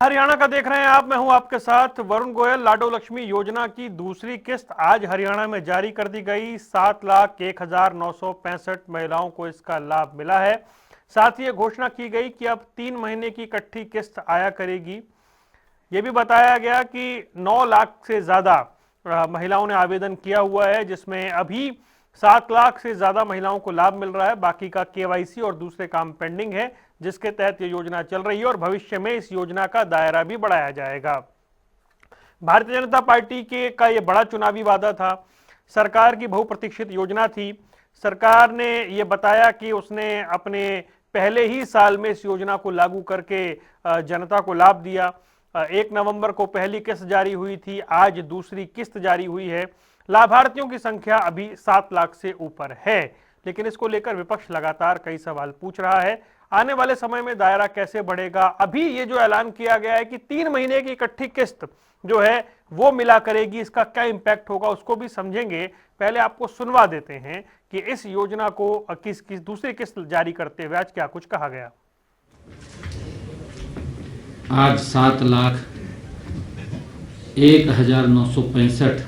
हरियाणा का देख रहे हैं आप, मैं हूं आपके साथ वरुण गोयल। लाडो लक्ष्मी योजना की दूसरी किस्त आज हरियाणा में जारी कर दी गई। 7,01,965 महिलाओं को इसका लाभ मिला है। साथ ही ये घोषणा की गई कि अब 3 महीने की इकट्ठी किस्त आया करेगी। ये भी बताया गया कि 9 लाख से ज्यादा महिलाओं ने आवेदन किया हुआ है, जिसमें अभी 7 लाख से ज्यादा महिलाओं को लाभ मिल रहा है। बाकी का केवाईसी और दूसरे काम पेंडिंग है, जिसके तहत ये योजना चल रही है और भविष्य में इस योजना का दायरा भी बढ़ाया जाएगा। भारतीय जनता पार्टी का ये बड़ा चुनावी वादा था, सरकार की बहुप्रतीक्षित योजना थी। सरकार ने ये बताया कि उसने अपने पहले ही साल में इस योजना को लागू करके जनता को लाभ दिया। 1 नवंबर को पहली किस्त जारी हुई थी, आज दूसरी किस्त जारी हुई है। लाभार्थियों की संख्या अभी 7 लाख से ऊपर है, लेकिन इसको लेकर विपक्ष लगातार कई सवाल पूछ रहा है। आने वाले समय में दायरा कैसे बढ़ेगा? अभी ये जो ऐलान किया गया है कि 3 महीने की इकट्ठी किस्त जो है वो मिला करेगी, इसका क्या इंपैक्ट होगा उसको भी समझेंगे। पहले आपको सुनवा देते हैं कि इस योजना को किस दूसरी किस्त जारी करते हुए आज क्या कुछ कहा गया। आज 7,01,965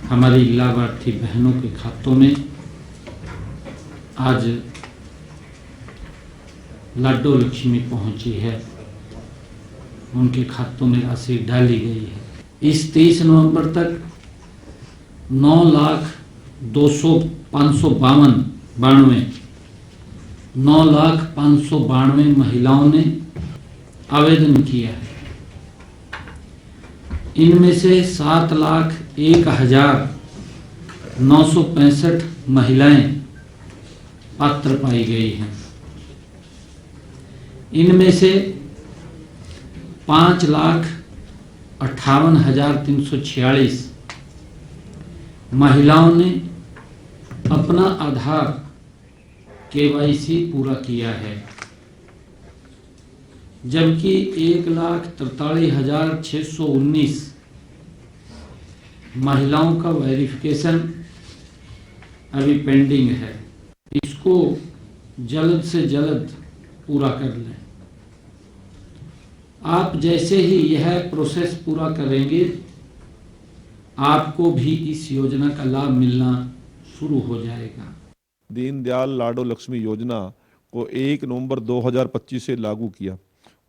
हमारी लाभार्थी बहनों के खातों में आज लाडो लक्ष्मी पहुंची है, उनके खातों में राशि डाली गई है। इस 23 नवंबर तक 9,592 महिलाओं ने आवेदन किया है। इनमें से 7,01,965 महिलाएं पात्र पाई गई हैं। इनमें से 5,58,346 महिलाओं ने अपना आधार केवाईसी पूरा किया है, जबकि 1,43,619 महिलाओं का वेरिफिकेशन अभी पेंडिंग है। इसको जल्द से जल्द पूरा कर लें। आप जैसे ही यह प्रोसेस पूरा करेंगे, आपको भी इस योजना का लाभ मिलना शुरू हो जाएगा। दीनदयाल लाडो लक्ष्मी योजना को 1 नवंबर 2025 से लागू किया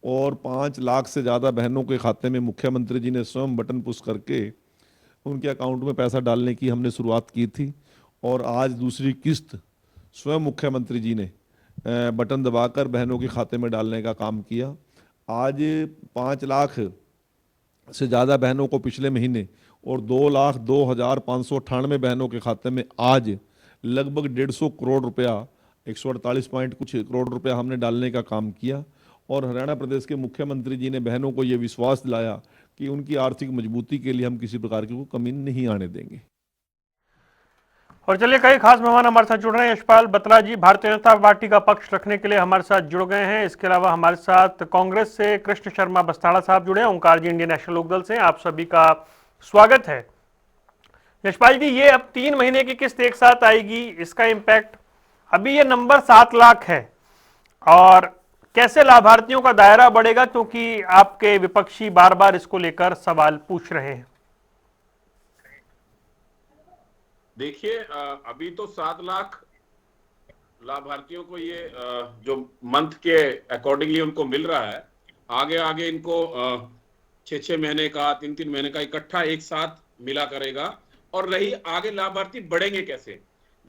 और 5 लाख से ज़्यादा बहनों के खाते में मुख्यमंत्री जी ने स्वयं बटन पुश करके उनके अकाउंट में पैसा डालने की हमने शुरुआत की थी। और आज दूसरी किस्त स्वयं मुख्यमंत्री जी ने बटन दबाकर बहनों के खाते में डालने का काम किया। आज 5 लाख से ज़्यादा बहनों को पिछले महीने और 2,02,598 बहनों के खाते में आज लगभग 150 करोड़ रुपया, 148 पॉइंट कुछ करोड़ रुपया हमने डालने का काम किया। और हरियाणा प्रदेश के मुख्यमंत्री जी ने बहनों को ये विश्वास दिलाया कि उनकी आर्थिक मजबूती के लिए हम किसी प्रकार की कमी नहीं आने देंगे। और चलिए, कई खास मेहमान हमारे साथ जुड़ रहे हैं। यशपाल बत्रा जी भारतीय जनता पार्टी का पक्ष रखने के लिए हमारे साथ जुड़ गए हैं। इसके अलावा हमारे साथ कांग्रेस से कृष्ण शर्मा बस्ताड़ा साहब जुड़े हैं, ओंकार जी इंडियन नेशनल लोकदल से। आप सभी का स्वागत है। यशपाल जी, ये अब 3 महीने की किस्त एक साथ आएगी, इसका इंपैक्ट, अभी ये नंबर 7 लाख है, और कैसे लाभार्थियों का दायरा बढ़ेगा, क्योंकि आपके विपक्षी बार बार इसको लेकर सवाल पूछ रहे हैं। देखिए, अभी तो 7 लाख लाभार्थियों को ये जो मंथ के अकॉर्डिंगली उनको मिल रहा है। आगे आगे इनको 6-6 महीने का, 3-3 महीने का इकट्ठा एक साथ मिला करेगा। और रही आगे लाभार्थी बढ़ेंगे कैसे,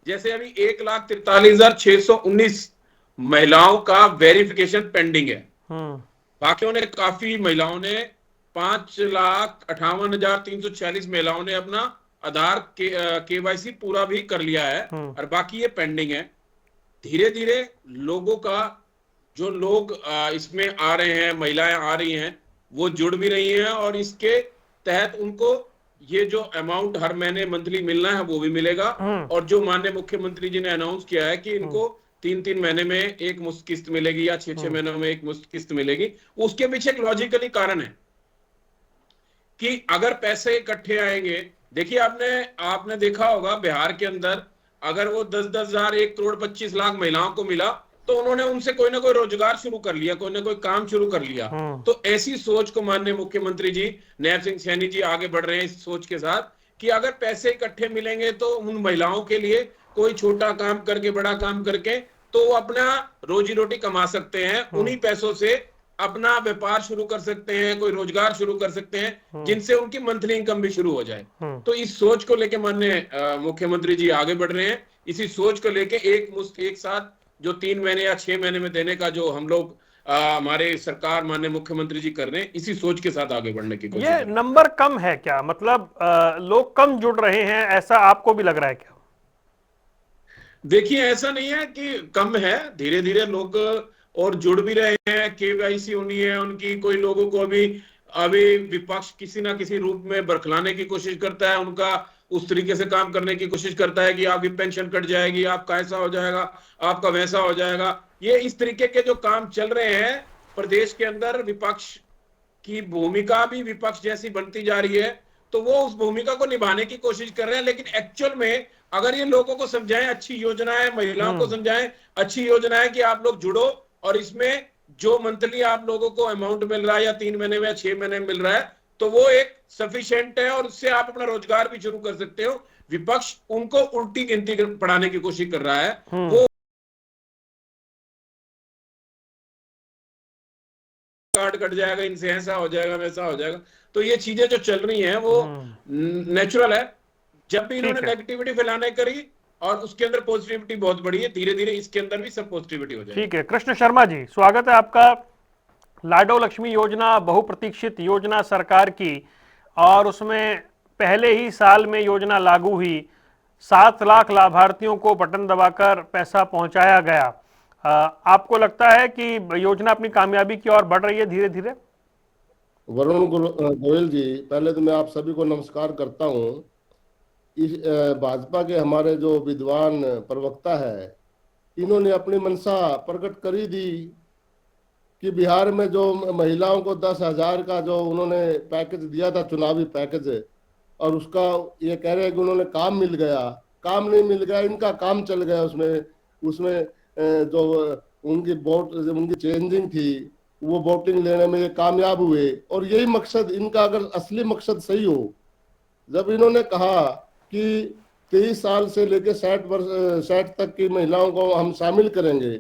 जैसे अभी 1,43,619 महिलाओं का वेरिफिकेशन पेंडिंग है। बाकियों ने, काफी महिलाओं ने, 5,58,346 महिलाओं ने अपना आधार केवाईसी पूरा भी कर लिया है और बाकी ये पेंडिंग है। धीरे धीरे लोगों का, जो लोग इसमें आ रहे हैं, महिलाएं आ रही हैं, वो जुड़ भी रही हैं और इसके तहत उनको ये जो अमाउंट हर महीने मंथली मिलना है वो भी मिलेगा। और जो माननीय मुख्यमंत्री जी ने अनाउंस किया है कि इनको 3-3 महीने में एक मुश्त किस्त मिलेगी या 6-6 महीनों में एक मुश्त किस्त मिलेगी, उसके पीछे एक लॉजिकली कारण है कि अगर पैसे इकट्ठे आएंगे। देखिए, आपने देखा होगा बिहार के अंदर अगर वो 10-10 हजार 1,25,00,000 महिलाओं को मिला तो उन्होंने उनसे कोई ना कोई रोजगार शुरू कर लिया, कोई ना कोई काम शुरू कर लिया। तो ऐसी सोच को माननीय मुख्यमंत्री जी नैब सिंह सैनी जी आगे बढ़ रहे हैं इस सोच के साथ कि अगर पैसे इकट्ठे मिलेंगे तो उन महिलाओं के लिए कोई छोटा काम करके बड़ा काम करके तो वो अपना रोजी रोटी कमा सकते हैं, उन्हीं पैसों से अपना व्यापार शुरू कर सकते हैं, कोई रोजगार शुरू कर सकते हैं जिनसे उनकी मंथली इनकम भी शुरू हो जाए। तो इस सोच को लेके माननीय मुख्यमंत्री जी आगे बढ़ रहे हैं। इसी सोच को लेके एक साथ जो 3 महीने या 6 महीने में देने का जो हम लोग हमारे सरकार माननीय मुख्यमंत्री जी कर रहे हैं, इसी सोच के साथ आगे बढ़ने की कोशिश ये नंबर कम है क्या, मतलब लोग कम जुड़ रहे हैं, ऐसा आपको भी लग रहा है क्या? देखिए ऐसा नहीं है कि कम है, धीरे धीरे लोग और जुड़ भी रहे हैं, केवाईसी होनी है उनकी। कोई लोगों को अभी विपक्ष किसी ना किसी रूप में बरखलाने की कोशिश करता है, उनका उस तरीके से काम करने की कोशिश करता है कि आपकी पेंशन कट जाएगी, आपका ऐसा हो जाएगा, आपका वैसा हो जाएगा। ये इस तरीके के जो काम चल रहे हैं प्रदेश के अंदर, विपक्ष की भूमिका भी विपक्ष जैसी बनती जा रही है, तो वो उस भूमिका को निभाने की कोशिश कर रहे हैं। लेकिन एक्चुअल में अगर ये लोगों को समझाएं, अच्छी योजनाएं, महिलाओं को समझाएं अच्छी योजनाएं कि आप लोग जुड़ो और इसमें जो मंथली आप लोगों को अमाउंट मिल रहा है या 3 महीने में या 6 महीने में मिल रहा है, तो वो एक सफिशिएंट है और उससे आप अपना रोजगार भी शुरू कर सकते हो। विपक्ष उनको उल्टी गिनती पढ़ाने की कोशिश कर रहा है। वो कार्ड कट जाएगा, इनसे ऐसा हो जाएगा, वैसा हो जाएगा, तो ये चीजें जो चल रही हैं वो नेचुरल है। जब भी इन्होंने नेगेटिविटी फैलाने करी और उसके अंदर पॉजिटिविटी बहुत बड़ी है, धीरे धीरे इसके अंदर भी सब पॉजिटिविटी हो जाएगी। ठीक है, कृष्ण शर्मा जी स्वागत है आपका। लाडो लक्ष्मी योजना बहुप्रतीक्षित योजना सरकार की, और उसमें पहले ही साल में योजना लागू हुई, 7 लाख लाभार्थियों को बटन दबाकर पैसा पहुंचाया गया। आपको लगता है कि योजना अपनी कामयाबी की ओर बढ़ रही है धीरे धीरे? वरुण गोयल जी, पहले तो मैं आप सभी को नमस्कार करता हूं। इस भाजपा के हमारे जो विद्वान प्रवक्ता है, इन्होंने अपनी मंशा प्रकट करी दी कि बिहार में जो महिलाओं को 10,000 का जो उन्होंने पैकेज दिया था, चुनावी पैकेज, और उसका ये कह रहे हैं कि उन्होंने काम मिल गया। काम नहीं मिल गया, इनका काम चल गया। उसमें जो उनकी वोट, उनकी चेंजिंग थी, वो वोटिंग लेने में ये कामयाब हुए। और यही मकसद इनका, अगर असली मकसद सही हो, जब इन्होंने कहा कि 23 साल से लेकर 60 तक की महिलाओं को हम शामिल करेंगे,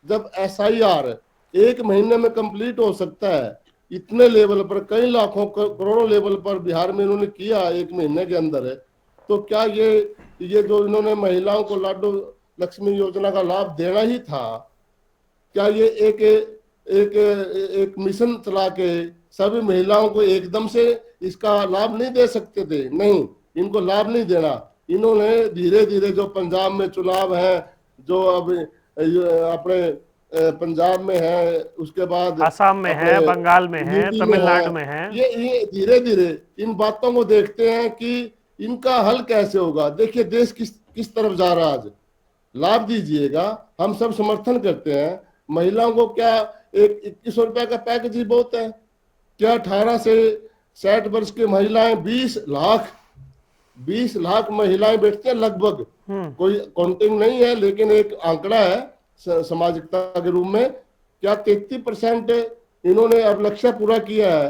जब SIR 1 महीने में कंप्लीट हो सकता है, इतने लेवल पर, कई लाखों करोड़ों लेवल पर बिहार में इन्होंने किया 1 महीने के अंदर है, तो क्या ये जो इन्होंने महिलाओं को लाडो लक्ष्मी योजना का लाभ देना ही था? क्या ये एक मिशन चला के सभी महिलाओं को एकदम से इसका लाभ नहीं दे सकते थे? नहीं, इनको लाभ नहीं देना। इन्होंने धीरे धीरे, जो पंजाब में चुनाव है, जो अब अपने पंजाब में है, उसके बाद असम में है, बंगाल में है, तमिलनाडु में है, ये धीरे धीरे इन बातों को देखते हैं कि इनका हल कैसे होगा। देखिए देश किस तरफ जा रहा है। आज लाभ दीजिएगा, हम सब समर्थन करते हैं। महिलाओं को क्या 2100 रुपए का पैकेज ही बहुत है? क्या 18 से 60 वर्ष की महिलाएं, 20 लाख महिलाएं बैठती हैं लगभग, कोई काउंटिंग नहीं है, लेकिन एक आंकड़ा है सामाजिकता के रूप में। क्या 33% इन्होंने अब लक्ष्य पूरा किया है,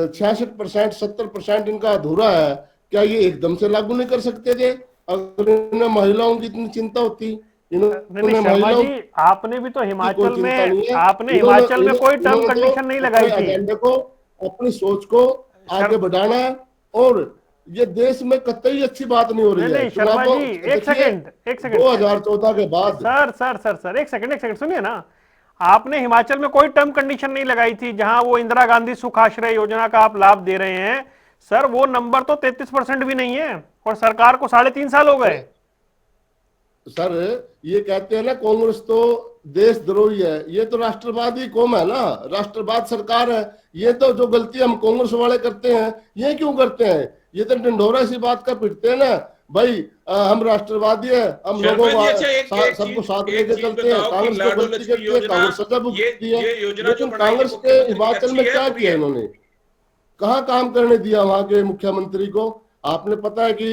66%, 70% इनका अधूरा है। क्या ये एकदम से लागू नहीं कर सकते थे? अगर इन्हें महिलाओं की इतनी चिंता होती, महिलाओं जी, आपने भी तो हिमाचल में, आपने हिमाचल में कोई टर्म कंडीशन नहीं लगाई थी। एजेंडे को, अपनी सोच को आगे बढ़ाना है, और ये देश में कतई अच्छी बात नहीं हो रही है। शर्मा जी एक सेकंड 2014 के बाद सर एक सेकंड सुनिए ना। आपने हिमाचल में कोई टर्म कंडीशन नहीं लगाई थी, जहां वो इंदिरा गांधी सुख आश्रय योजना का आप लाभ दे रहे हैं। सर वो नंबर तो 33% भी नहीं है, और सरकार को 3.5 साल हो गए। सर ये कहते हैं ना, कांग्रेस तो देशद्रोही है। ये तो राष्ट्रवादी कौम है ना, राष्ट्रवाद सरकार है। ये तो जो गलती हम कांग्रेस वाले करते हैं, ये क्यों करते हैं? ये तो ढिंढोरा सी बात का पिटते हैं ना भाई। हम राष्ट्रवादी है, हम लोगों को सबको साथ लेके चलते हैं। कांग्रेस को गलती करती है, कांग्रेस सजा भुगतती है। लेकिन कांग्रेस के हिमाचल में क्या किया इन्होंने? कहाँ काम करने दिया वहां के मुख्यमंत्री को? आपने पता है कि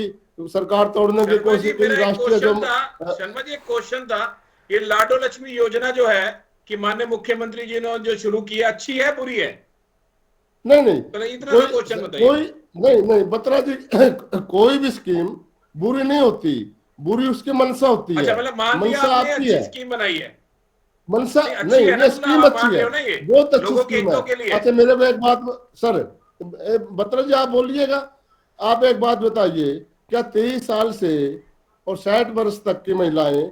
सरकार तोड़ने की कोशिश की। राष्ट्रीय जो शर्मा जी एक क्वेश्चन था ये लाडो लक्ष्मी योजना जो है कि माननीय मुख्यमंत्री जी ने जो शुरू की है, अच्छी है बुरी है? नहीं नहीं, पहले इतना सा क्वेश्चन बताइए। कोई नहीं नहीं बत्रा जी, कोई भी स्कीम बुरी नहीं होती, बुरी उसकी मंशा होती अच्छा, है। मतलब मान लिया मंशा आपने आपकी अच्छी है, स्कीम बनाई है, मंशा नहीं अच्छी नहीं, है ना, ये मतलब स्कीम आप अच्छी मान रहे है, हो ना, ये बहुत अच्छी लोगों के स्कीम है। हितों के लिए है। अच्छा मेरे को एक बात सर, बत्रा जी आप बोलिएगा, आप एक बात बताइए, क्या 23 साल से और 60 वर्ष तक की महिलाएं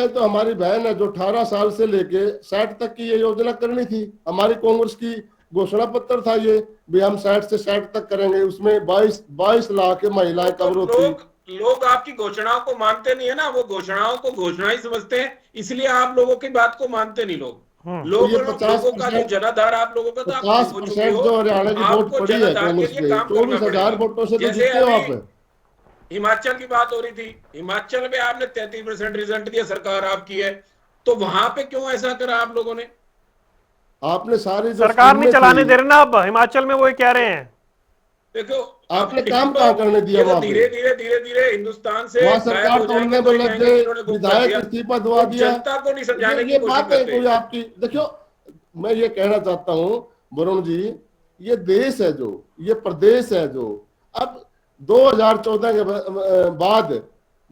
तो हमारी बहन है, जो 18 साल से लेके 60 तक की ये योजना करनी थी, हमारी कांग्रेस की घोषणा पत्र था ये भी, हम 60 से 60 तक करेंगे, उसमें 22 लाख महिलाएं तो कवर होती। लोग आपकी घोषणाओं को मानते नहीं है ना, वो घोषणाओं को घोषणा ही समझते हैं, इसलिए आप लोगों की बात को मानते नहीं लोग। तो ये लोगों का जो 50% जनाधार आप लोगों का, तो आप खो चुके 50% हो, जो हरियाणा की वोट आपको पड़ी है जनाधार के कांग्रेस लिए पे, काम करना 24,000 पड़ेगा। वोटों से तो जैसे जीतते हो अभी आप। हिमाचल की बात हो रही थी, हिमाचल में आपने 33% रिजल्ट दिया, सरकार आपकी है, तो वहां पे क्यों ऐसा करा आप लोगों ने? आपने सारी जो सरकार नहीं स्कीमें चलाने दे थी, रहे ना अब हिमाचल में, वो ही कह रहे हैं। देखो, अब आपने ये काम तो कहाँ करने दिया ये तो वहां पे? धीरे धीरे हिंदुस्तान से वहां गायब सरकार हो तोड़ने जाएंगे, में तो ही लग कहेंगे गए, कि इन्होंने गुम कर विधायक दिया। इस्तीफा दवा तो दिया। जनता को नहीं समझाने की ये कोशिश बात है करते। कोई आपकी। देखो मैं ये कहना चाहता हूँ वरुण जी, ये देश है जो, ये प्रदेश है जो, अब 2014 के बाद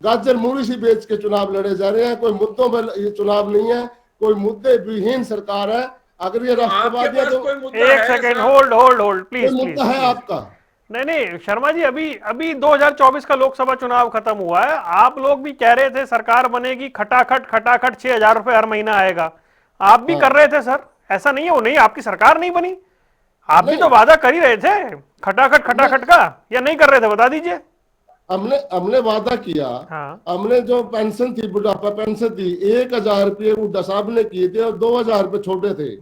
गाजर मूड़ी सी बेच के चुनाव लड़े जा रहे हैं, कोई मुद्दों पर ये चुनाव नहीं है, कोई मुद्दे विहीन सरकार है। अगर ये तो आपके राष्ट्रवादी है पास तो कोई मुद्दा एक है सेकेंड, ऐसा? होल्ड होल्ड होल्ड, कोई प्लीज प्लीज मुद्दा है प्लीज। आपका? नहीं नहीं शर्मा जी, अभी अभी 2024 का लोकसभा चुनाव खत्म हुआ है, आप लोग भी कह रहे थे सरकार बनेगी, खटाखट खटाखट 6,000 रुपए हर महीना आएगा, आप भी कर हाँ रहे थे सर। ऐसा नहीं है वो नहीं, आपकी सरकार नहीं बनी, आप भी तो नहीं, वादा कर ही रहे थे खटाखट खटाखट का, या नहीं कर रहे थे, बता दीजिए। हमने हमने वादा किया। हाँ। हमने जो पेंशन थी, बुढ़ापा पेंशन थी, 1,000 रुपये उड्डा साहब ने किए थे और 2,000 रुपये छोटे थे।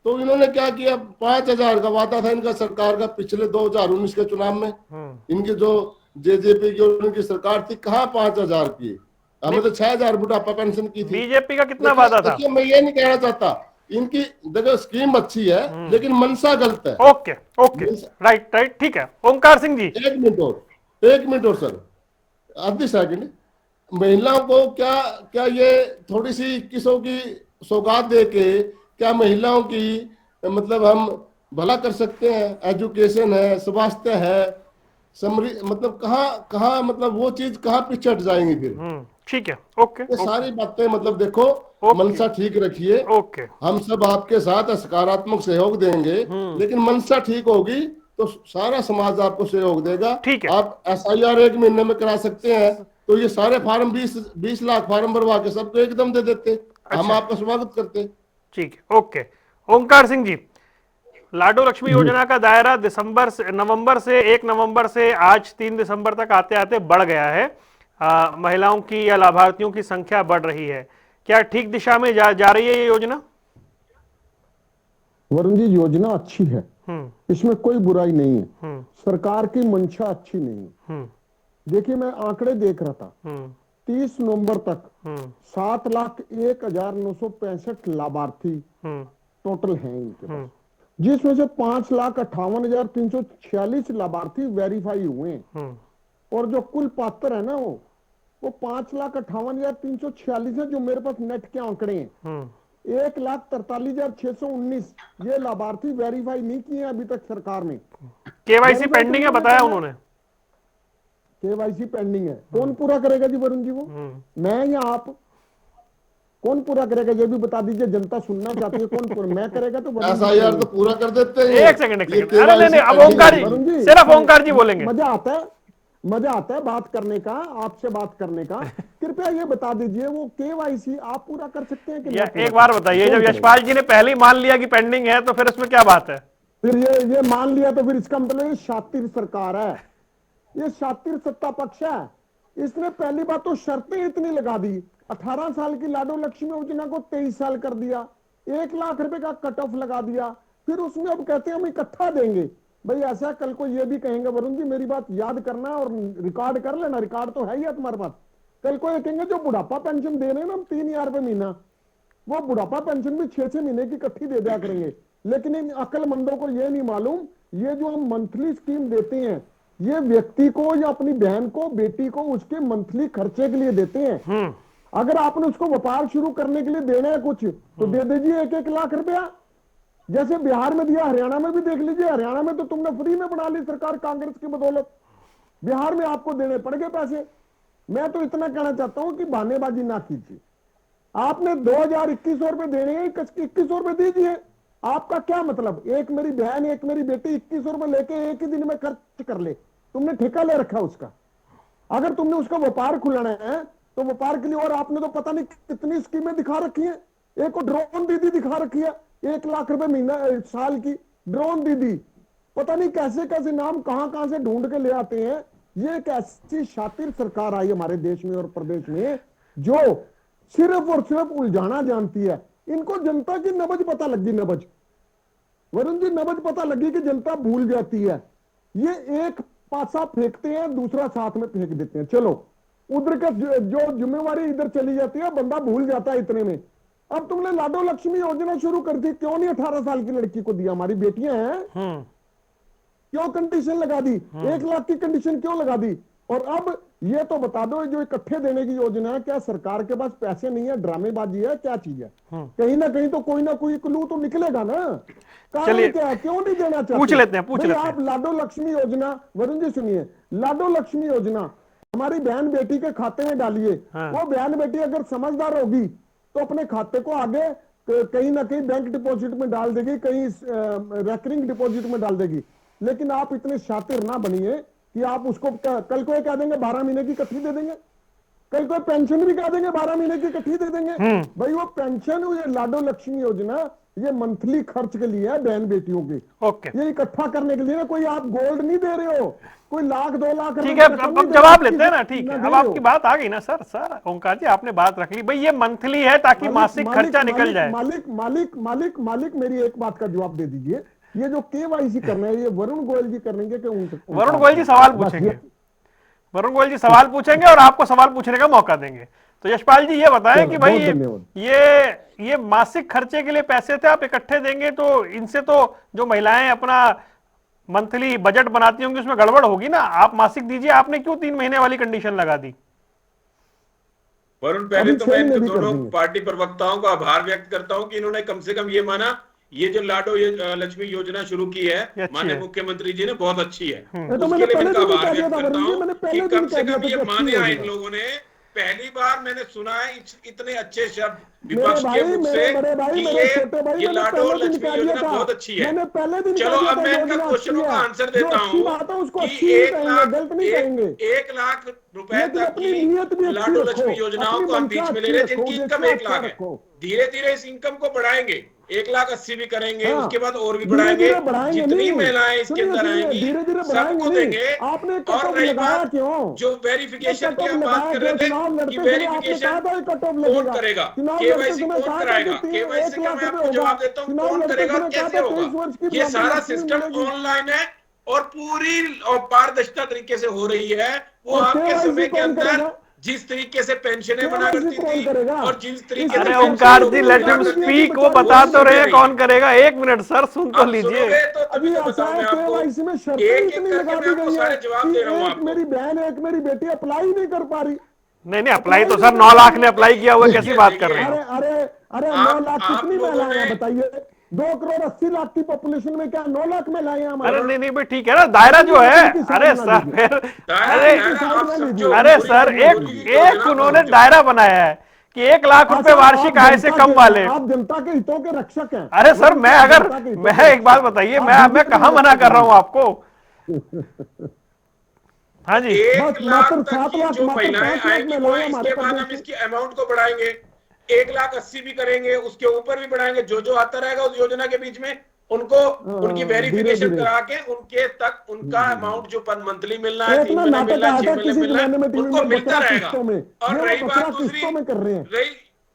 तो इन्होंने क्या किया, 5,000 का वादा था इनका सरकार का पिछले 2019 के चुनाव में। इनकी जो जेजेपी की उनकी सरकार थी, कहाँ 5,000 की, हमें तो 6,000 बुढ़ापा पेंशन की थी। बीजेपी का कितना वादा था? देखिए मैं ये नहीं कहना चाहता, इनकी देखो स्कीम अच्छी है लेकिन मनसा गलत है। ओके ओके, राइट राइट, ठीक है। ओंकार सिंह जी, 1 मिनट और सर, आधी सेकंड। महिलाओं को क्या क्या ये थोड़ी सी 2100 की सौगात दे के क्या महिलाओं की मतलब हम भला कर सकते हैं? एजुकेशन है, स्वास्थ्य है, मतलब कहाँ कहाँ, मतलब वो चीज कहाँ पीछे हट जाएंगी फिर? ठीक है, ओके ये सारी बातें मतलब देखो, मनसा ठीक रखिए, ओके। हम सब आपके साथ सकारात्मक सहयोग देंगे, लेकिन मनसा ठीक होगी तो सारा समाज आपको सहयोग देगा। ठीक है। आप SIR 1 महीने में करा सकते हैं, तो ये सारे फार्म 20 लाख फार्म भरवा के सबको एकदम दे देते, हम आपका स्वागत करते। ठीक है, ओके। ओंकार सिंह जी, लाडो लक्ष्मी योजना का दायरा नवंबर से 1 नवंबर से आज 3 दिसंबर तक आते आते बढ़ गया है, महिलाओं की या लाभार्थियों की संख्या बढ़ रही है, क्या ठीक दिशा में जा रही है ये योजना? वरुण जी, योजना अच्छी है, इसमें कोई बुराई नहीं है, सरकार की मंशा अच्छी नहीं है। देखिए मैं आंकड़े देख रहा था, 30 नवंबर तक 7,01,965 लाभार्थी टोटल हैं इनके पास, जिसमें से 5,58,346 लाभार्थी वेरीफाई हुए हैं, और जो कुल पात्र है ना वो 5,58,346 है, जो मेरे पास नेट के आंकड़े हैं। 1,43,619 ये लाभार्थी वेरीफाई नहीं किए अभी तक सरकार ने। केवाईसी पेंडिंग है बताया उन्होंने, केवाईसी पेंडिंग है। कौन पूरा करेगा जी वरुण जी? वो मैं या आप? कौन पूरा करेगा ये भी बता दीजिए, जनता सुनना चाहती है। कौन पूरा? मैं करेगा तो SIR तो पूरा कर देते हैं। एक सेकंड, अरे नहीं, अब ओंकार जी, सिर्फ ओंकार जी बोलेंगे। मजा आता है बात करने का, आपसे बात करने का। कृपया ये बता दीजिए, वो केवाईसी आप पूरा कर सकते हैं कि नहीं? एक बार बताइए, जब यशपाल जी ने पहले ही मान लिया कि पेंडिंग है, तो फिर उसमें क्या बात है? फिर ये मान लिया तो फिर इसका मतलब ये शातिर सरकार है, ये शातिर सत्ता पक्ष है। इसने पहली बात तो शर्तें इतनी लगा दी, 18 साल की लाडो लक्ष्मी योजना को 23 साल कर दिया, 1 लाख रुपए का कट ऑफ लगा दिया, फिर उसमें अब कहते हैं हम इकट्ठा देंगे। भाई ऐसा कल को ये भी कहेंगे, वरुण जी मेरी बात याद करना और रिकॉर्ड कर लेना, रिकॉर्ड तो है ही है तुम्हारे पास। कल को ये कहेंगे जो बुढ़ापा पेंशन दे रहे हैं ना हम 3,000 रुपए महीना, वो बुढ़ापा पेंशन भी 6-6 महीने की इकट्ठी दे दिया करेंगे। लेकिन इन अक्लमंदों को ये नहीं मालूम, ये जो हम मंथली स्कीम देते हैं, ये व्यक्ति को या अपनी बहन को, बेटी को उसके मंथली खर्चे के लिए देते हैं। अगर आपने उसको व्यापार शुरू करने के लिए देना है कुछ तो दे दीजिए 1-1 लाख रुपया, जैसे बिहार में दिया, हरियाणा में भी देख लीजिए। हरियाणा में तो तुमने फ्री में बना ली सरकार कांग्रेस की बदौलत, बिहार में आपको देने पड़ गए पैसे। मैं तो इतना कहना चाहता हूं कि बहानेबाजी ना कीजिए। आपने 2021 रुपए देने हैं, 21 रुपए दीजिए। आपका क्या मतलब, एक मेरी बहन एक मेरी बेटी 21 रुपए लेके एक ही दिन में खर्च कर ले, तुमने ठेका ले रखा उसका। अगर तुमने उसका व्यापार खुलाना है तो व्यापार के लिए, और आपने तो पता नहीं कितनी स्कीमें दिखा रखी हैं। एक को ड्रोन दीदी दिखा रखी है, 1 लाख रुपए महीना साल की ड्रोन दीदी, पता नहीं कैसे कैसे नाम कहां से ढूंढ के ले आते हैं। ये एक ऐसी शातिर सरकार आई हमारे देश में और प्रदेश में जो सिर्फ और सिर्फ उलझाना जानती है। इनको जनता की नबज पता लगी, नबज वरुण जी, नबज पता लगी कि जनता भूल जाती है। ये एक पासा फेंकते हैं, दूसरा साथ में फेंक देते हैं। चलो उधर का जो जिम्मेवारी इधर चली जाती है, बंदा भूल जाता है इतने में। अब तुमने लाडो लक्ष्मी योजना शुरू कर दी, क्यों नहीं 18 साल की लड़की को दिया? हमारी बेटियां हैं, क्यों कंडीशन लगा दी? 1 लाख की कंडीशन क्यों लगा दी? और अब ये तो बता दो, जो इकट्ठे देने की योजना है, क्या सरकार के पास पैसे नहीं है, ड्रामेबाजी है, क्या चीज है? कहीं ना कहीं तो कोई ना कोई क्लू तो निकलेगा ना। कारण क्या है, क्यों नहीं देना चाहते? पूछ लेते हैं आप लाडो लक्ष्मी योजना, वरुण जी सुनिए, लाडो लक्ष्मी योजना हमारी बहन बेटी के खाते में डालिए। वो बहन बेटी अगर समझदार होगी तो अपने खाते को आगे कहीं ना कहीं बैंक डिपॉजिट में डाल देगी, कहीं रेकरिंग डिपॉजिट में डाल देगी। लेकिन आप इतने शातिर ना बनिए कि आप उसको कल को कह देंगे 12 महीने की इकट्ठी दे देंगे, कल को पेंशन भी कह देंगे 12 महीने की इकट्ठी दे देंगे। भाई वो पेंशन, ये लाडो लक्ष्मी योजना ये मंथली खर्च के लिए है बहन बेटियों की। ये इकट्ठा करने के लिए ना, कोई आप गोल्ड नहीं दे रहे हो, कोई 1-2 लाख। ठीक है, अब जवाब लेते हैं ना। ठीक है, अब आपकी बात आ गई ना सर ओंकार जी, आपने बात रख ली। भाई ये मंथली है ताकि मासिक खर्चा निकल जाए। मालिक मेरी एक बात का जवाब दे दीजिए। ये जो केवाईसी करना है, ये वरुण गोयल जी करेंगे कि वरुण गोयल जी सवाल पूछेंगे, वरुण गोयल जी सवाल पूछेंगे और आपको सवाल पूछने का मौका देंगे। तो यशपाल जी ये बताएं कि भाई ये मासिक खर्चे के लिए पैसे थे, आप इकट्ठे देंगे तो इनसे तो जो महिलाएं अपना मंथली बजट बनाती होंगी उसमें गड़बड़ होगी ना। आप मासिक दीजिए, आपने क्यों 3 महीने वाली कंडीशन लगा दी? वरुण, पहले तो मैं इन दोनों पार्टी प्रवक्ताओं का आभार व्यक्त करता हूं कि इन्होंने कम से कम ये माना ये जो लाडो लक्ष्मी योजना शुरू की है माननीय मुख्यमंत्री जी ने, बहुत अच्छी है। उसके लिए इनका आभार व्यक्त करता हूं कि कम से कम ये माने हैं इन लोगों ने। पहली बार मैंने सुना है इतने अच्छे शब्द विपक्ष के मुख से कि ये लाडो लक्ष्मी योजना बहुत अच्छी है। चलो अब मैं इनका क्वेश्चनों का आंसर देता हूँ कि 1 लाख रुपए तक की लाडो लक्ष्मी योजनाओं को हम बीच में ले रहे हैं, जिनकी इनकम 1 लाख है। धीरे धीरे इस इनकम को बढ़ाएंगे, 1,80,000 भी करेंगे, उसके बाद और भी बढ़ाएंगे। जितनी महिलाएं इसके अंदर आएंगी सबको देंगे। और रही बात जो वेरिफिकेशन की हम बात कर रहे थे कि वेरिफिकेशन कौन करेगा, केवाईसी कौन कराएगा, केवाईसी का मैं आपको जवाब देता हूँ कौन करेगा और कैसे होगा। ये सारा सिस्टम ऑनलाइन है और पूरी और पारदर्शिता तरीके से हो रही है। वो आपके समय के अंदर जिस तरीके से पेंशनें बना करती थी और जिस तरीके से ओंकार जी लेट हिम स्पीक, वो बता तो रहे कौन करेगा। 1 मिनट सर, सुन तो लीजिए। तो तभी तो बताऊं मैं आपको, इसमें शर्तें इतनी लगा दी गई है कि एक मेरी बहन एक मेरी बेटी अप्लाई नहीं कर पा रही। नहीं अप्लाई तो सर 9 लाख ने अप्लाई किया हुआ, कैसी बात कर रहे हैं? अरे 9 लाख कितनी महिलाएं हैं बताइए? 2,80,00,000 की पॉपुलेशन में क्या 9 लाख महिलाएं हैं हमारे? अरे नहीं भाई ठीक है ना, दायरा जो है। अरे सर फिर अरे सर एक उन्होंने दायरा बनाया है कि 1 लाख रुपए वार्षिक आय से कम वाले। आप जनता के हितों के रक्षक हैं। अरे सर मैं एक बात बताइए, मैं कहां मना कर रहा हूं आपको? हाँ जी, 1 लाख तक की जो महिलाएं आएंगी वो, इसके बाद हम इसकी अमाउंट को बढ़ाएंगे, 1,80,000 भी करेंगे, उसके ऊपर भी बढ़ाएंगे। जो आता रहेगा उस योजना के बीच में उनको उनकी वेरिफिकेशन करा के उनके तक उनका अमाउंट जो मंथली मिलना है, 3 महीने मिलना है, 6 महीने मिलना है, उनको मिलता रहेगा। और रही बात दूसरी,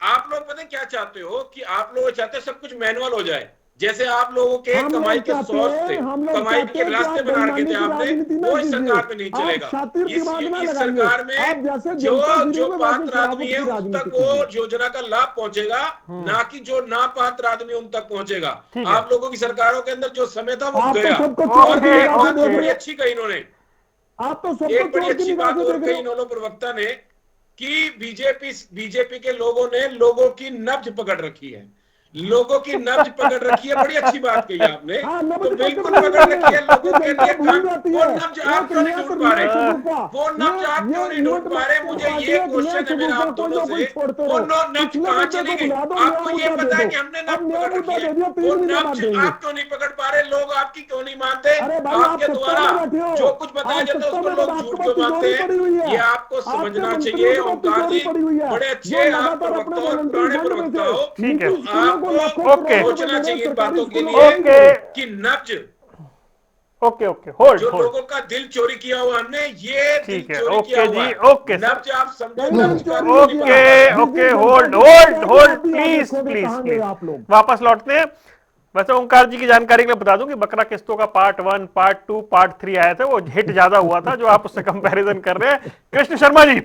आप लोग पता क्या चाहते हो कि आप लोग चाहते हो सब कुछ मैनुअल हो जाए। जैसे आप लोगों के कमाई के सोर्स थे, कमाई के रास्ते बना रखे थे आपने, वो इस सरकार में नहीं चलेगा। इस सरकार में जो पात्र आदमी है उन तक वो योजना का लाभ पहुंचेगा, ना कि जो ना पात्र आदमी उन तक पहुंचेगा। आप लोगों की सरकारों के अंदर जो समय था वो गया। और एक बात बड़ी अच्छी कही इन्होंने, एक बड़ी अच्छी बात और कही इन्होंने प्रवक्ता ने कि बीजेपी के लोगों ने लोगों की नब्ज पकड़ रखी है, लोगों की नब्ज पकड़ रखी है। बड़ी अच्छी बात कही आपने। हाँ, तो नब्ज बिल्कुल पकड़ पकड़ रखी है, रही लोगों के जनता लिए भूल जाती वो है। नब्ज आप क्यों नहीं एक ढूंढ पा रहे? गुरुपा, वो नब्ज आप क्यों नहीं ढूंढ पा रहे? मुझे ये क्वेश्चन है मेरा आप दोनों से, वो नब्ज कहाँ चली गई? आपको ये पता है कि हमने नब्ज पकड़ रखी है, वो नब्ज आप क्यों नहीं पकड़ पा रहे? लोग आपकी क्यों नहीं मानते? अरे भाई, आप आपके सत्ता द्वारा में बैठे हो, जो कुछ बताया आप जाता है सत्ता उसको में, लोग आपके झूठ पास क्यों मानते तिजोरी पड़ी हुई हैं? है, ये आपको आपके समझना मंत्रियों चाहिए। के पास ओंकार तिजोरी जी पड़ी हुई है, बड़े जो अच्छे आप लगातार प्रवक्ता अपने हो, वॉलंटरी पुराने फंड में प्रवक्ता से हो, ठीक है। निजी स्कूलों को लाखों ओके। करोड़ रुपए सोचना दे रहे चाहिए हैं, इन सरकारी बातों के स्कूलों लिए को नहीं दे रहे। कि नब्ज ओके ओके, होल्ड जो होल्ड। लोगों का दिल चोरी किया हुआ हमने, ये दिल ठीक है, चोरी किया ओके हुआ जी, है। Okay sir. नब्ज आप समझो, कहीं नब्ज भी का चोरी क्यों नहीं नहीं किया। पकड़ पा रहे? ओके ओके, जिस दिन होल्ड जनता की होल्ड जाएगी, होल्ड, आप भी याद प्लीज रखोगे प्लीज कहाँ गए प्लीज, आप लोग। वापस लौटते हैं। वैसे ओंकार जी की जानकारी के लिए बता दूं कि बकरा किस्तों का पार्ट 1, पार्ट 2, पार्ट 3 आया था, वो हिट ज्यादा हुआ था, जो आप उससे कंपैरिजन कर रहे हैं। कृष्ण शर्मा जी,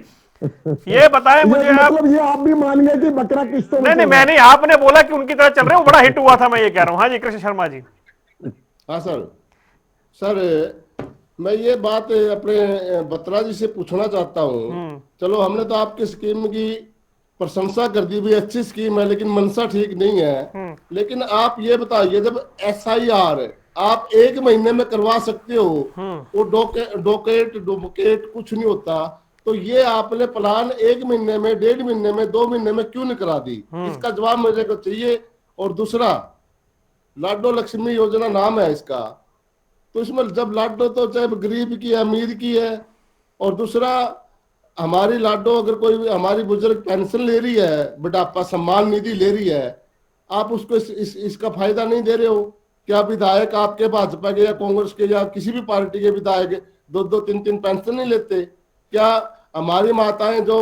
ये बताएं मुझे आप। मतलब ये आप भी मान गए कि बकरा किस्तों में नहीं नहीं, चल रहा मैं नहीं, आपने बोला कि उनकी तरह चल रहे हो, बड़ा हिट हुआ था, मैं ये कह रहा हूँ। हाँ जी कृष्ण शर्मा जी। हाँ सर। सर मैं ये बात अपने बत्रा जी से पूछना चाहता हूँ। चलो हमने तो आपकी स्कीम की प्रशंसा कर दी, भी अच्छी स्कीम है, लेकिन मनसा ठीक नहीं है। लेकिन आप ये बताइए, जब SIR आप 1 महीने में करवा सकते हो, वो डोकेट कुछ नहीं होता, तो ये आपने प्लान 1 महीने में, 1.5 महीने में, 2 महीने में क्यों नहीं करा दी? इसका जवाब मुझे को चाहिए। और दूसरा, लाडो लक्ष्मी योजना नाम है इसका, तो इसमें जब लाडो तो चाहे गरीब की है, अमीर की है। और दूसरा, हमारी लाडो अगर कोई हमारी बुजुर्ग पेंशन ले रही है, बुढ़ापा सम्मान निधि ले रही है, आप उसको इसका फायदा नहीं दे रहे हो क्या? विधायक आपके भाजपा के या कांग्रेस के या किसी भी पार्टी के विधायक 2-2, 3-3 पेंशन नहीं लेते क्या? हमारी माताएं जो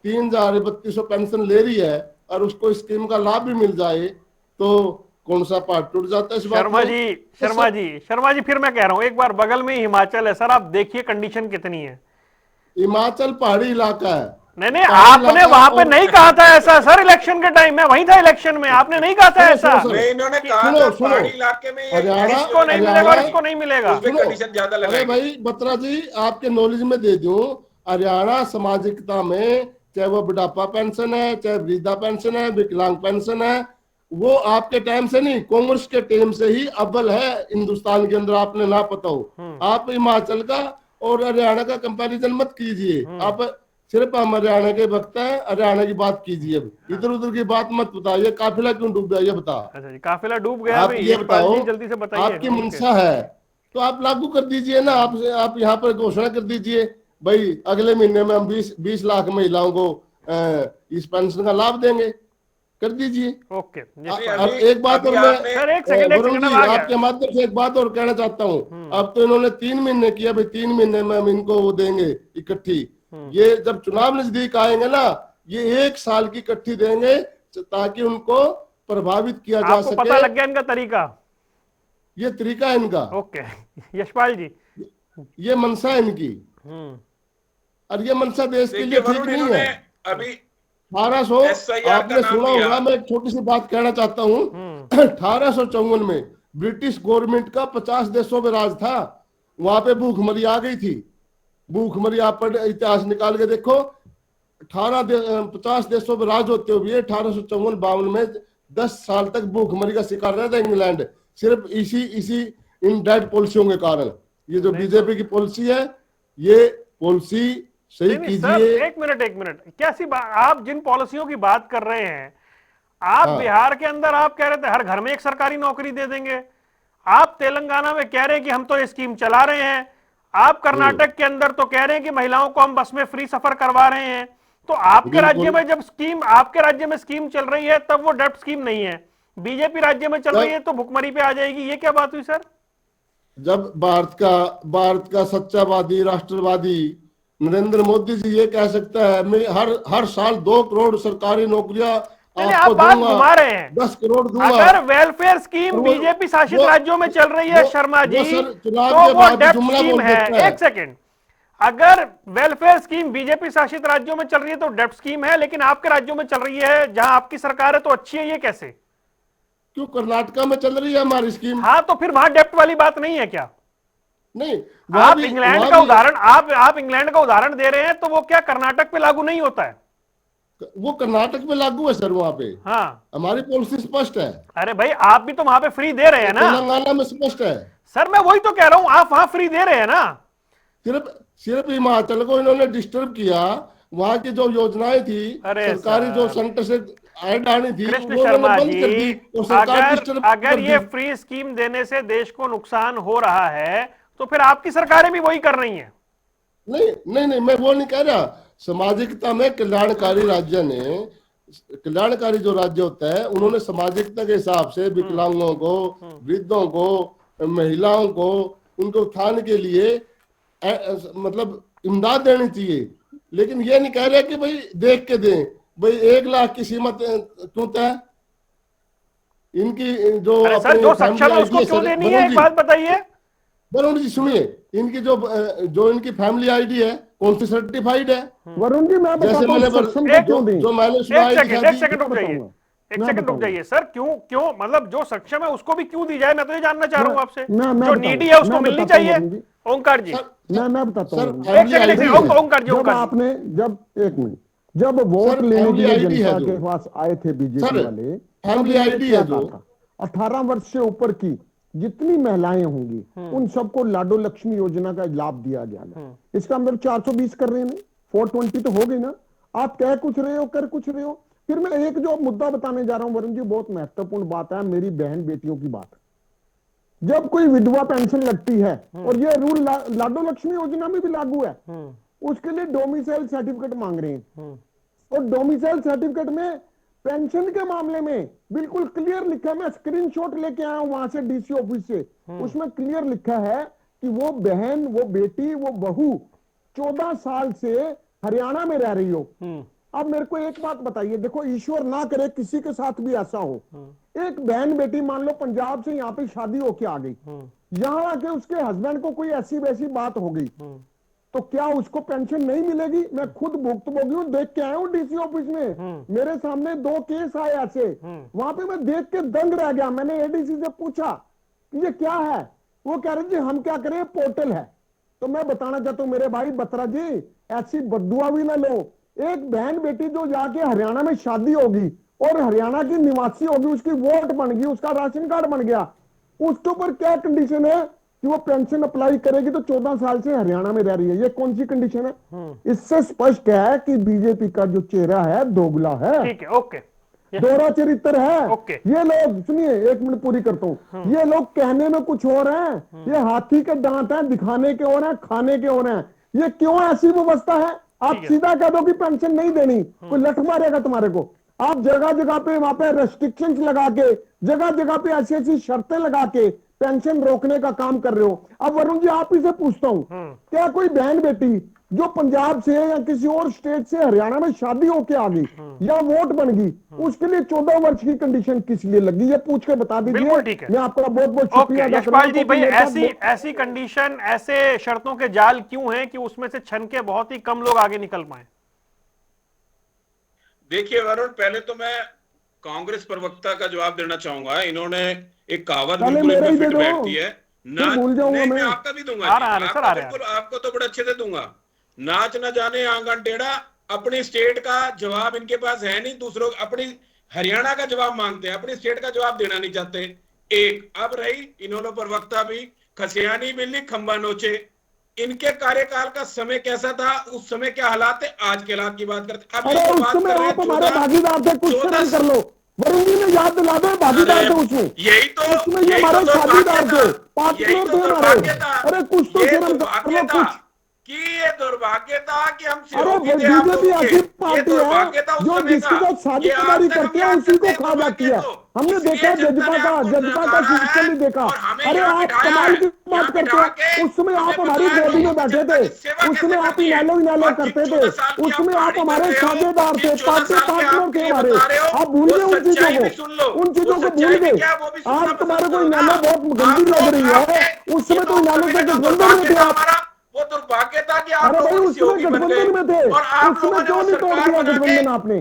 3,3200 पेंशन ले रही है और उसको स्कीम का लाभ भी मिल जाए, तो कौन सा पार्ट टूट जाता है इस बात शर्मा में? जी, शर्मा जी, फिर मैं कह रहा हूं, एक बार बगल में ही हिमाचल है सर, आप देखिए कंडीशन कितनी है। हिमाचल पहाड़ी इलाका है। नहीं नहीं, पहाड़ी आपने इलाका वहां पे और- नहीं कहा था ऐसा सर, इलेक्शन के टाइम में वहीं था, इलेक्शन में आपने नहीं कहा था सुनो, ऐसा। सुनो, नहीं, इन्होंने कहा सुनो, था सुनो। पहाड़ी इलाके में ये हरियाणा- इसको नहीं हरियाणा- मिलेगा और इसको नहीं मिलेगा। उसमें कंडीशन ज्यादा अरे लगाएंगे। भाई बत्रा जी, आपके नॉलेज में दे दूं, हरियाणा सामाजिकता में चाहे वो बुढ़ापा पेंशन है, चाहे वृद्धा पेंशन है, विकलांग पेंशन है, वो आपके टाइम से नहीं, कांग्रेस के टाइम से ही अव्वल है हिंदुस्तान के अंदर। आपने ना पता हो, आप हिमाचल का और हरियाणा का कंपैरिजन मत कीजिए। आप सिर्फ हम हरियाणा के वक्त हैं, हरियाणा की बात कीजिए, इधर उधर की बात मत बताइए। काफिला क्यों डूब गया ये बता। अच्छा जी, काफिला डूब गया आप भाई, ये यशपाल बताओ, जी जल्दी से बताइए। आपकी मंशा है तो आप लागू कर दीजिए ना। आप यहाँ पर घोषणा कर दीजिए, भाई अगले महीने में हम 20 लाख महिलाओं को इस पेंशन का लाभ देंगे, कर दीजिए। ओके। अब एक बात और मैं सर एक सेकंड वरुण जी आ गया। आपके माध्यम से एक बात और कहना चाहता हूँ। अब तो इन्होंने 3 महीने किया, भाई 3 महीने में हम इनको वो देंगे इकट्ठी। ये जब चुनाव नजदीक आएंगे ना, ये 1 साल की इकट्ठी देंगे ताकि उनको प्रभावित किया जा आपको सके। पता लग गया इनका तरीका। ये तरीका है इनका। ओके यशपाल जी, ये मनसा है इनकी, और ये मनसा देश के लिए देखिए ठीक वरुण, नहीं इन्होंने है। अभी 1800 SIR का आपने नाम सुना लिया। होगा, मैं एक छोटी सी बात कहना चाहता हूँ। 1854 में ब्रिटिश गवर्नमेंट का 50 देशों में राज था, वहां पे भूखमरी आ गई थी। भूखमरी आप पर इतिहास निकाल के देखो, 50 देशों में राज होते हुए 1854-52 में 10 साल तक भूखमरी का शिकार रहा था इंग्लैंड, सिर्फ इसी इन डेड पॉलिसियों के कारण। ये जो बीजेपी की पॉलिसी है, ये पॉलिसी सही नहीं सर, कीजिए। एक मिनट, कैसी बात, आप जिन पॉलिसियों की बात कर रहे हैं, आप बिहार के अंदर आप कह रहे थे हर घर में एक सरकारी नौकरी दे देंगे, आप तेलंगाना में कह रहे हैं कि हम तो ये स्कीम चला रहे हैं, आप कर्नाटक के अंदर तो कह रहे हैं कि महिलाओं को हम बस में फ्री सफर करवा रहे हैं, तो आपके राज्य में जब स्कीम, आपके राज्य में स्कीम चल रही है तब वो डेप्ट स्कीम नहीं है, बीजेपी राज्य में चल रही है तो भुखमरी पे आ जाएगी, ये क्या बात हुई सर? जब भारत का सच्चावादी राष्ट्रवादी नरेंद्र मोदी जी ये कह सकता है, मैं हर साल 2 करोड़ सरकारी नौकरियां आप बात घुमा रहे हैं, 10 करोड़ दूंगा। अगर वेलफेयर स्कीम बीजेपी शासित राज्यों में चल रही है शर्मा जी, तो वो डेप्ट स्कीम है। एक सेकंड, अगर वेलफेयर स्कीम बीजेपी शासित राज्यों में चल रही है तो डेप्ट स्कीम है, लेकिन आपके राज्यों में चल रही है जहां आपकी सरकार है तो अच्छी है, ये कैसे? क्यों कर्नाटका में चल रही है हमारी स्कीम? हाँ, तो फिर वहां डेप्ट वाली बात नहीं है क्या? नहीं, आप इंग्लैंड का उदाहरण आप इंग्लैंड का उदाहरण दे रहे हैं, तो वो क्या कर्नाटक पे लागू नहीं होता है? वो कर्नाटक में लागू है सर, वहां पे हाँ, हमारी पॉलिसी स्पष्ट है। अरे भाई आप भी तो वहां पे फ्री दे रहे हैं ना। तेलंगाना में स्पष्ट है सर मैं वही तो कह रहा हूं, आप वहां फ्री दे रहे हैं ना। सिर्फ सिर्फ हिमाचल को इन्होंने डिस्टर्ब किया, वहां की जो योजनाएं थी अरे सरकारी जो सेंटर से ऐड आनी थी कृष्ण वो शर्मा उन्होंने बंद कर जी, दी और सरकार डिस्टर्ब अगर कर ये दी। फ्री स्कीम देने से देश को नुकसान हो रहा है, तो फिर आपकी सरकारें भी वही कर रही हैं। नहीं नहीं नहीं, मैं वो नहीं कह रहा। सामाजिकता में कल्याणकारी राज्य ने, कल्याणकारी जो राज्य होता है उन्होंने सामाजिकता के हिसाब से विकलांगों को, वृद्धों को, महिलाओं को, उनके उत्थान के लिए मतलब इमदाद देनी चाहिए। लेकिन ये नहीं कह रहे कि भाई देख के दें, भाई 1 लाख की सीमा क्यों तय? इनकी जो सर जो सक्षम है उसको क्यों देनी है, एक बात बताइए। वरुण जी सुनिए, इनकी जो इनकी फैमिली आईडी है कौन सी सर्टिफाइड है? वरुण जी मैं जैसे बताता हूं मैंने सक्षम को क्यों दें। जो मैंने सुना एक सेकंड रुक जाइए, एक सेकंड रुक जाइए सर। क्यों मतलब जो सक्षम है उसको भी क्यों दी जाए? मैं तो ये जानना चाह रहा हूं आपसे। जो नीडी है उसको मिलनी चाहिए। ओंकार जी मैं बताता हूँ, ओंकार जी, जब आपने जब वोट लेने के लिए जनता के पास आए थे बीजेपी वाले, फैमिली आईडी है जो 18 वर्ष से ऊपर की जितनी महिलाएं होंगी उन सबको लाडो लक्ष्मी योजना का लाभ दिया गया। इसका अंदर 420 कर रहे हैं, 420 तो हो गई ना। आप कह कुछ रहे हो, कर कुछ रहे हो। फिर मैं एक जो मुद्दा बताने जा रहा हूं वरुण जी, बहुत महत्वपूर्ण बात है, मेरी बहन बेटियों की बात। जब कोई विधवा पेंशन लगती है, और ये रूल लाडो लक्ष्मी योजना में भी लागू है, उसके लिए डोमिसाइल सर्टिफिकेट मांग रहे हैं। और डोमिसाइल सर्टिफिकेट में पेंशन के मामले में बिल्कुल क्लियर लिखा है, मैं स्क्रीनशॉट लेके आया हूं वहां से डीसी ऑफिस से, उसमें क्लियर लिखा है कि वो बहन, वो बेटी, वो बहू 14 साल से हरियाणा में रह रही हो। अब मेरे को एक बात बताइए, देखो ईश्वर ना करे किसी के साथ भी ऐसा हो, एक बहन बेटी मान लो पंजाब से यहाँ पे शादी होके आ गई, यहाँ आके उसके हस्बैंड को कोई ऐसी वैसी बात हो गई, तो क्या उसको पेंशन नहीं मिलेगी? मैं खुद भुक्तभोगी हूं, देख के आया हूं डीसी ऑफिस में, मेरे सामने 2 केस आए ऐसे, वहां पे मैं देख के दंग रह गया। मैंने एडीसी से पूछा कि ये क्या है, वो कह रहे जी हम क्या करें, पोर्टल है। तो मैं बताना चाहता हूं मेरे भाई बत्रा जी, ऐसी बद्दुआ भी ना लो। एक बहन बेटी जो जाके हरियाणा में शादी होगी और हरियाणा की निवासी होगी, उसकी वोट बन गई, उसका राशन कार्ड बन गया, उसके ऊपर क्या कंडीशन है कि वो पेंशन अप्लाई करेगी? तो 14 साल से हरियाणा में रह रही है, ये कौन सी कंडीशन है? इससे स्पष्ट है कि बीजेपी का जो चेहरा है दोगला है। ठीक है, ओके, दोहरा चरित्र है। ओके। ये लोग, सुनिए 1 मिनट पूरी करता हूं, ये लोग कहने में कुछ और हैं, ये हाथी के दांत हैं, दिखाने के और हैं, खाने के और हैं। ये क्यों ऐसी व्यवस्था है? आप सीधा कह दो कि पेंशन नहीं देनी, कोई लठ मारेगा तुम्हारे को। आप जगह जगह पे वहां पे रेस्ट्रिक्शंस लगा के, जगह जगह पे ऐसी ऐसी शर्तें लगा के पेंशन रोकने का काम कर रहे हो। अब वरुण जी आप ही से पूछता हूं, क्या कोई बहन बेटी जो पंजाब से या किसी और स्टेट से हरियाणा में शादी होके आ गई या वोट बन गई, उसके लिए 14 वर्ष की कंडीशन किस लिए लगी? ये पूछ के बता दीजिए। ठीक है, मैं आपका बहुत बहुत शुक्रिया अदा करता यशपाल जी। हूं। भाई ऐसी कंडीशन, ऐसे शर्तों के जाल क्यों हैं कि उसमें से छन के बहुत ही कम लोग आगे निकल पाए? देखिए वरुण, पहले तो मैं कांग्रेस प्रवक्ता का जवाब देना चाहूंगा। इन्होंने एक कहावत बिल्कुल इनमें फिट बैठती है, मैं आपका भी दूंगा, आपको तो बड़े अच्छे से दूंगा। नाच न जाने आंगन टेढ़ा, अपनी स्टेट का जवाब इनके पास है नहीं, दूसरों अपनी हरियाणा का जवाब मांगते हैं, अपनी स्टेट का जवाब देना नहीं चाहते। एक अब रही इन्होंने प्रवक्ता भी, खसियानी बिल्ली खंबा नोचे। इनके कार्यकाल का समय कैसा था, उस समय क्या हालात है, आज के हालात की बात करते हैं। अरे उस समय आप हमारे भागीदार थे, कुछ कर लो वरुण जी ने याद दिला दो, भागीदार थे उसमें, यही तो उसमें ये हमारे साझीदार थे, पार्टनर थे हमारे। अरे कुछ तो शर्म कर लो कुछ। कि ये दुर्भाग्य था कि हम अरे बीजेपी ऐसी पार्टी है जो जिसके साथ साझेदारी करते हैं उसी को खा जाती है। हमने देखा जजपा का सिस्टम भी देखा। अरे आप कमाल की बात करते हैं, उस समय आप हमारी गोदी में बैठे थे, उस समय आप इनालो करते थे, उस समय आप हमारे साझेदार थे, पार्टनर थे हमारे। आप भूल गए उन चीजों को भूल गए। आज तुम्हारे को इनालो बहुत गंदी लग रही है, उस समय तो इनालो से गठबंधन में थे आप। वो दुर्भाग्य था कि आप भाई उस समय गठबंधन में थे, उस समय क्यों नहीं तोड़ दिया गठबंधन आपने?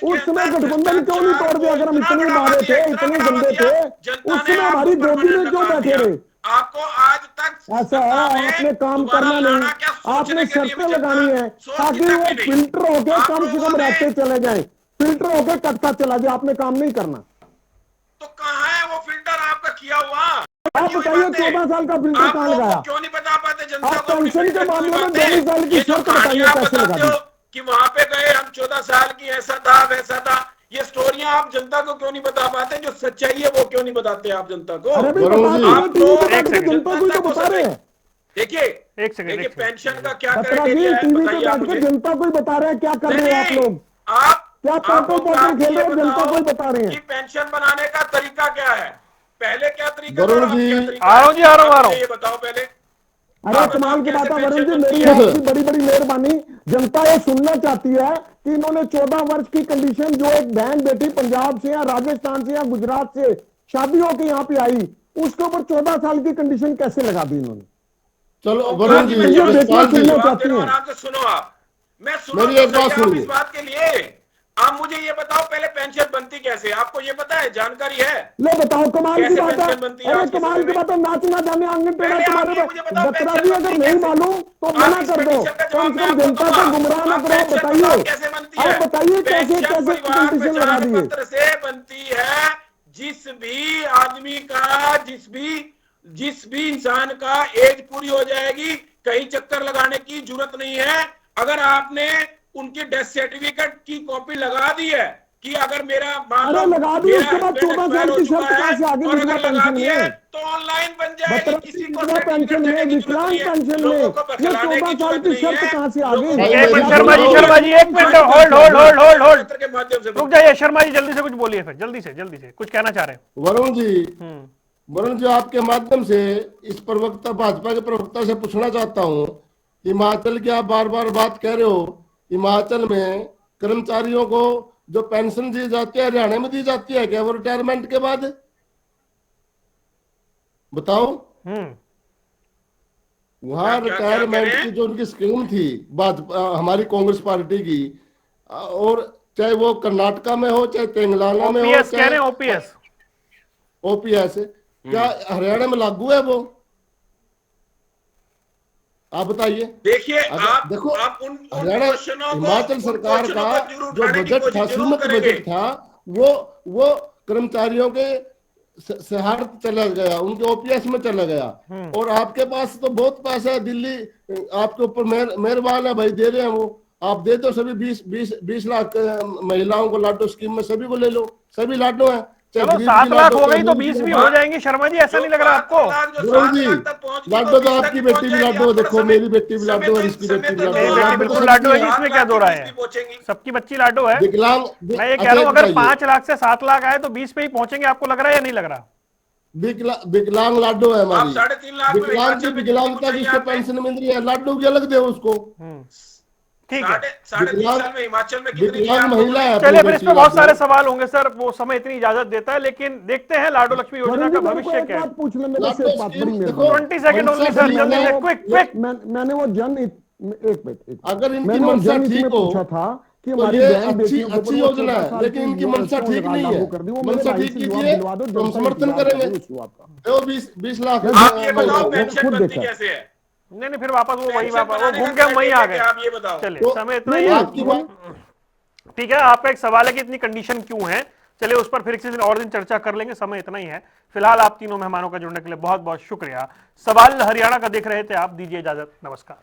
उस समय गठबंधन क्यों नहीं तोड़ दिया? अगर हम इतने मारे थे, इतने गंदे थे, उस समय हमारी गोदी में क्यों बैठे रहे? आपको आज तक ऐसा है, आपने काम करना नहीं, आपने शर्तें लगानी है ताकि वो फिल्टर होके कम से कम रहते चले जाए, फिल्टर होके कटता चला जाए, आपने काम नहीं करना। तो कहाँ है वो फिल्टर आपका किया हुआ? आप बताइए 14 साल का फिल्टर कहाँ लगाया? क्यों नहीं बता पाते जनता आप को? पेंशन के मामले में 22 साल की शर्त बताइए कैसे लगा दी? कि वहां पे गए हम 14 साल की, ऐसा था वैसा था, ये स्टोरियां आप जनता को क्यों नहीं बता पाते? जो सच्चाई है वो क्यों नहीं बताते आप जनता को? अरे भाई बता दीजिए, जनता को ही तो बता रहे हैं। देखिए एक सेकंड, देखिए पेंशन का क्या खतरा क्राइटेरिया है टीवी पे बताइए आप बैठ के मुझे। जनता को ही बता रहे हैं क्या कर रहे हैं आप लोग, आप क्या आपको पोटो पोटो खेल रहे हो, जनता को ही बता रहे कि हैं। पेंशन बनाने का तरीका क्या है, पहले क्या तरीका था वरुण और अब जी, क्या तरीका आ रहा हूं है? जी, आ रहा हूं, आप आ रहा हूं। मुझे ये बताओ पहले। अरे कमाल की बात है वरुण जी, मेरी आपकी बड़ी बड़ी मेहरबानी, जनता ये सुनना चाहती है कि इन्होंने 14 वर्ष की कंडीशन, जो एक बहन बेटी पंजाब से या राजस्थान से या गुजरात से शादी होकर यहाँ पे आई, उसके ऊपर 14 साल की कंडीशन कैसे लगा दी इन्होंने? चलो वरुण जी, ये देखना यशपाल जी, सुनना चाहती हैं। आराम से सुनो आप, मैं सुनो मेरी तो एक बात सही आप सुनिए। इस बात के लिए। आप मुझे ये बताओ पहले पेंशन बनती कैसे, आपको ये पता है, जानकारी है? ले बताओ, कमाल की कैसे बात है, पेंशन बनती है अरे आज के कमाल समय की में? बात है, नाचना जाने आंगन टेढ़ा पहले आप तुम्हारे ये मुझे बताओ बकरा पेंशन जी, बनती अगर नहीं कैसे? मालूम तो आप मना इस कर दो, कंडीशन का कम जवाब से मैं कम आपको जनता को दूंगा। गुमराह न आप करो, पेंशन बताइए बताओ कैसे बनती है? आप बताइए कैसे पेंशन कैसे परिवार कंडीशन लगा पहचान दिए? पत्र से बनती है। जिस भी आदमी का, जिस भी इंसान का एज पूरी हो जाएगी, कहीं चक्कर लगाने की जरूरत नहीं है। अगर आपने उनकी डेथ सर्टिफिकेट की कॉपी लगा दी है कि अगर मेरा मान लो अरे लगा दी, उसके बाद 14 साल की शर्त कहां से आ गई? और विधवा अगर लगा पेंशन दिया है में, तो ऑनलाइन बन जाएगी, किसी को विधवा सर्टिफिकेट पेंशन देने में, की जरूरत विकलांग नहीं है, पेंशन में, लोगों को ये बतलाने 14 की साल जरूरत की नहीं शर्त है। कहां से आ गई? एक मिनट शर्मा जी, शर्मा जी, एक minute, hold hold hold hold hold, के माध्यम से रुक जाइए शर्मा जी, जल्दी से कुछ बोलिए, फिर जल्दी से कुछ कहना चाह रहे हैं। वरुण जी, आपके माध्यम से इस प्रवक्ता, भाजपा के प्रवक्ता से पूछना चाहता हूँ, हिमाचल की आप बार बार बात कह रहे हो, हिमाचल में कर्मचारियों को जो पेंशन दी जाती है हरियाणा में दी जाती है क्या वो रिटायरमेंट के बाद? बताओ। वहां क्या रिटायरमेंट की जो उनकी स्कीम थी भाजपा, हमारी कांग्रेस पार्टी की, और चाहे वो कर्नाटका में हो चाहे तेलंगाना में हो, ओपीएस कह रहे हैं, ओपीएस ओपीएस, क्या हरियाणा में लागू है वो? आप बताइए। देखिए आप देखो, आप उन हरियाणा, क्वेश्चनों को, हिमाचल सरकार क्वेश्चनों का को जरूर जो उठाने की बजट कोशिश था, जरूर सीमित करेंगे। बजट था, वो कर्मचारियों के सहार्थ चला गया, उनके ओपीएस में चला गया। और आपके पास तो बहुत पैसा है, दिल्ली आपके ऊपर मेहरबान है भाई, दे रहे हैं वो, आप दे दो सभी 20 लाख महिलाओं को लाडो स्कीम में, सभी को ले लो, सभी लाडो है। चलो 7 लाख हो गई तो 20 भी हो जाएंगे शर्मा जी, ऐसा नहीं लग रहा आपको? लाडो तो आपकी बेटी भी लाडो, देखो मेरी बेटी भी लाडो और इसकी बेटी भी मेरी लाडो, बेटी बिल्कुल लाडो है, इसमें क्या दो रहा है, सबकी बच्ची लाडो है। विकलांग, मैं ये कह रहा हूँ अगर 5 लाख से 7 लाख आए तो 20 पे ही पहुंचेंगे, आपको लग रहा है या नहीं लग रहा? विकलांग लाडो है हमारी, 3.5 लाख में विकलांग की विकलांगता जिसको पेंशन मिल रही है, लाडो भी अलग दे उसको। ठीक है, 3.5 साल में हिमाचल में कितनी विकलांग महिला है। चलिए फिर इस पे बहुत सारे सवाल होंगे सर, वो समय इतनी इजाजत देता है, लेकिन देखते हैं लाडो लक्ष्मी योजना का भविष्य क्या है। पूछ लें मेरे से एक बात, बड़ी मेहरबानी, 20 सेकंड ओनली सर, जल्दी से, क्विक। मैंने वो जन एक मिनट, अगर इनकी मंशा ठीक हो पूछा था कि तो हमारी ये बहन बेटियों के अच्छी योजना है, लेकिन इनकी मंशा ठीक नहीं है, मंशा ठीक कीजिए तो हम समर्थन करेंगे। तो 20 लाख आप ये बताओ पेंशन बनती कैसे है? नहीं फिर वापस वो वही वापस वो घूम के हम वहीं आ गए। आप ये बताओ। चलिए समय इतना ही है, ठीक है। आपका एक सवाल है कि इतनी कंडीशन क्यों है, चलिए उस पर फिर किसी दिन और दिन चर्चा कर लेंगे, समय इतना ही है। फिलहाल आप तीनों मेहमानों का जुड़ने के लिए बहुत बहुत शुक्रिया। सवाल हरियाणा का देख रहे थे आप, दीजिए इजाजत, नमस्कार।